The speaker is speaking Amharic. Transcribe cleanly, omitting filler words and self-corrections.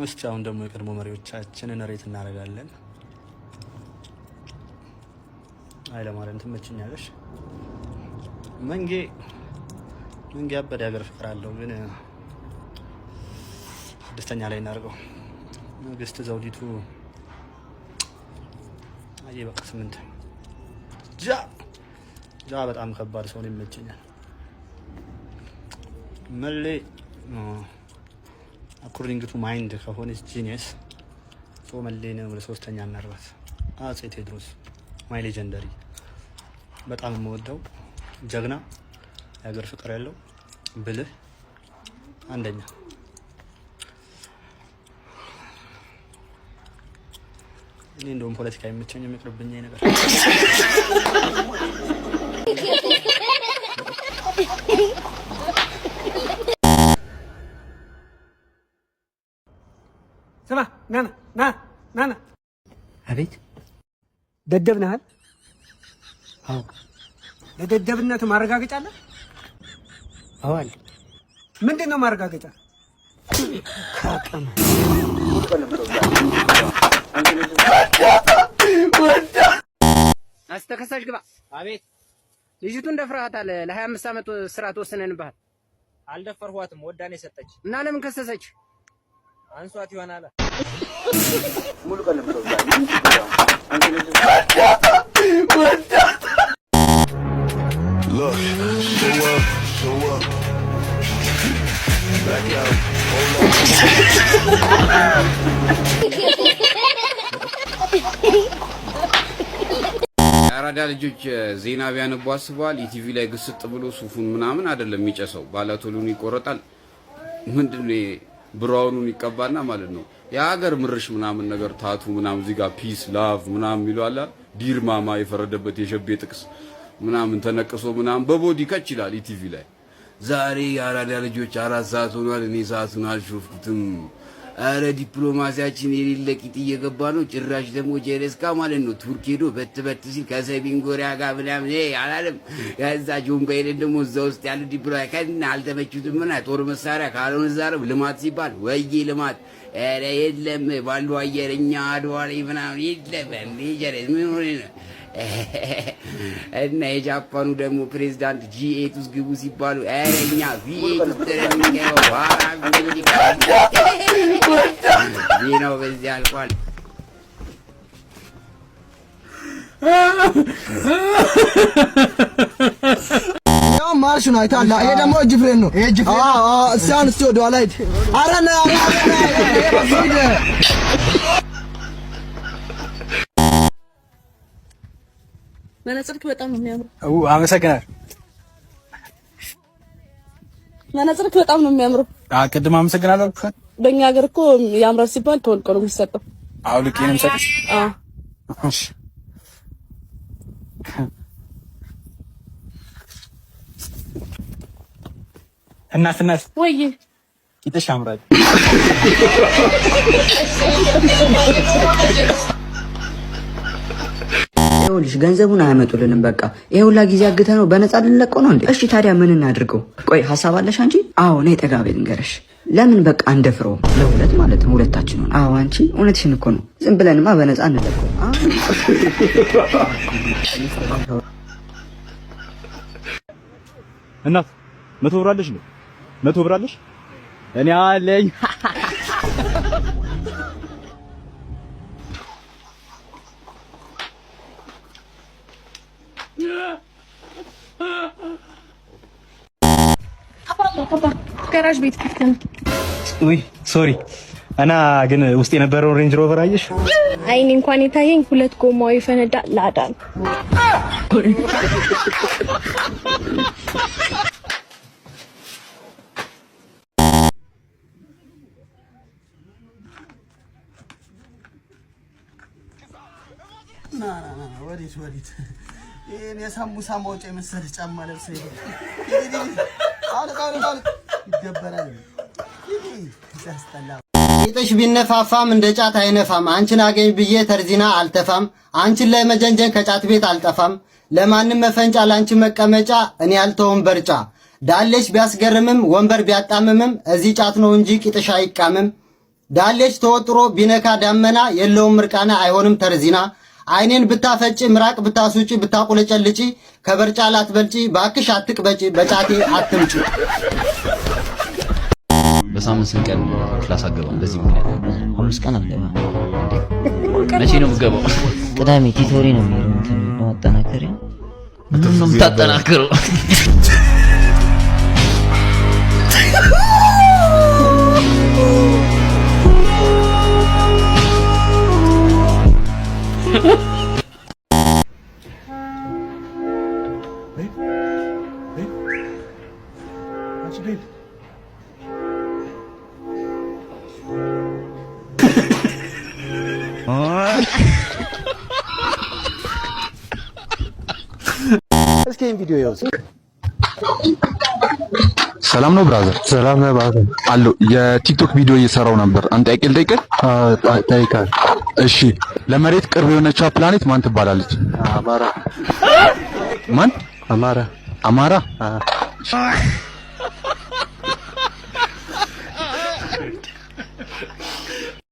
እስቲ አሁን ደግሞ የቀድሞ መሪዎቻችንን ሬት እናደርጋለን። ኃይለማርያም ትመችኛለሽ። መንጌ አበደ ሀገር ፍቅር አለው ግን ስድስተኛ ላይ እናድርገው። ንግስት ዘውዲቱ አየ በቃ 8 ጃ በጣም ከባድ ሰው ነው ይመቸኛል። መሌ አኮርዲንግ ቱ ማይንድ ከሆነች ጂኒየስ ሶ መሌ ነው ለሶስተኛ እናርባት። አፄ ቴዎድሮስ ማይ ሌጀንደሪ በጣም የምወደው ጀግና የሀገር ፍቅር ያለው ብልህ አንደኛ። እኔ እንደውም ፖለቲካ የምቸኝ የሚቅርብኝ ነገር ስማ ናና አቤት ደደብ ነህ? አዎ። ለደደብነቱ ማረጋገጫ አለ? አዎ አለ። ምንድን ነው ማረጋገጫ? አስተከሳሽ ግባ። አቤት። ልጅቱን ደፍረሃታል። ለ25 ዓመት እስራት ወስነንብሃል። አልደፈርኋትም፣ ወዳኔ ሰጠች እና ለምን ከሰሰች? አንሷት ይሆናል። ሙሉ ቀለም ነው Look, show up. Back out. አራዳ ልጆች ዜና ቢያነቡ አስበዋል። ኢቲቪ ላይ ግስጥ ብሎ ሱፉን ምናምን አይደለም የሚጨሰው፣ ባላቶሉን ይቆረጣል። ምንድነው ብራውኑን ይቀባና ማለት ነው የሀገር ምርሽ ምናምን ነገር ታቱ ምናምን እዚህ ጋር ፒስ ላቭ ምናምን ይሏል። ዲር ማማ የፈረደበት የሸቤ ጥቅስ ምናምን ተነቅሶ ምናምን በቦዲ ከች ይላል ኢቲቪ ላይ። ዛሬ የአራዳ ልጆች 4 ሰዓት ሆኗል፣ እኔ ሰዓቱን አልሾፍኩትም። አረ ዲፕሎማሲያችን የሌለ ቂጥ እየገባ ነው። ጭራሽ ደግሞ ጀለስካ ማለት ነው ቱርክ ሄዶ በት ሲል ከሰሜን ኮሪያ ጋር ምናምን አላለም። ያዛ ጆን ባይደን ደግሞ እዛ ውስጥ ያሉ ዲፕሎማሲ ከና አልተመቹትም። ምን ጦር መሳሪያ ካልሆነ ዛሬም ልማት ሲባል ወይዬ ልማት አረ የለም ባሉ አየርኛ አድዋ ላይ ምናምን የለም እንዴ ጀለስ ምን ሆነ ነው? እና የጃፓኑ ደግሞ ፕሬዝዳንት G8 ውስጥ ግቡ ሲባሉ አረኛ V8 ውስጥ ተረሚገው ዋራም ዜናው በዚህ አልቋል። ያው ማርሽ ነው አይታላ። ይሄ ደግሞ እጅ ፍሬን ነው። ይሄ እጅ ፍሬን እሳን እስቲ ወደ ኋላ ሂድ። አረና መነጽርክ በጣም ነው የሚያምረው። አመሰግናለሁ። መነጽርክ በጣም ነው የሚያምረው። ቅድም አመሰግናለሁ። በእኛ ሀገር እኮ ያምራል ሲባል ተወልቆ ነው የሚሰጠው። አውልቄ ነው የምሰጥሽ? እሺ። እናት ወይ ቂጥሽ ያምራል። ይኸውልሽ ገንዘቡን አያመጡልንም። በቃ ይሄ ሁላ ጊዜ አግተ ነው በነፃ ልንለቀው ነው እንዴ? እሺ ታዲያ ምን እናድርገው? ቆይ ሐሳብ አለሽ አንቺ? አዎ ነይ ጠጋ በይ ልንገርሽ። ለምን በቃ እንደፍረው ለሁለት ማለት ነው፣ ሁለታችን ነው። አዎ አንቺ እውነትሽን እኮ ነው። ዝም ብለንማ በነፃ እንለቀው። እናት 100 ብር አለሽ ነው? 100 ብር አለሽ? እኔ አለኝ። ጋራዥ ቤት ከተን ውይ ሶሪ። እና ግን ውስጥ የነበረው ሬንጅ ሮቨር አየሽ? አይኔ እንኳን የታየኝ 2 ጎማው የፈነዳ ላዳ ነው። ና ወዲት ይሄን የሳሙሳ ማውጫ የመሰለ ጫማ ለብሰ አለ ይደበራል። ቂጥሽ ቢነፋፋም እንደ ጫት አይነፋም። አንቺን አገኝ ብዬ ተርዚና አልተፋም። አንቺን ላይ መጀንጀን ከጫት ቤት አልጠፋም። ለማንም መፈንጫ ላንቺ መቀመጫ እኔ ያልተውም በርጫ። ዳሌሽ ቢያስገርምም ወንበር ቢያጣምምም እዚህ ጫት ነው እንጂ ቂጥሽ አይቃምም። ዳሌች ተወጥሮ ቢነካ ዳመና የለውም ምርቃና አይሆንም ተርዚና አይኔን ብታፈጪ ምራቅ ብታሱጪ ብታቁለጨልጪ ከበርጫ ላትበልጪ ባክሽ አትቅበጪ በጫቴ አትምጪ። በሳምንት ስንት ቀን ክላስ አገባም? በዚህ ምክንያት 5 ቀን አለ። መቼ ነው የምገባው? ቅዳሜ ቲቶሪ ነው የሚለው ማጠናከሪያ ምንም ነው የምታጠናክረው? እስኪ ቪዲዮ ያውስ። ሰላም ነው ብራዘር? ሰላም ነው ብራዘር። አሎ የቲክቶክ ቪዲዮ እየሰራው ነበር። አንተ ጥያቄ ልጠይቅህ? ጠይቃል። እሺ ለመሬት ቅርብ የሆነችው ፕላኔት ማን ትባላለች? አማራ። ማን? አማራ። አማራ?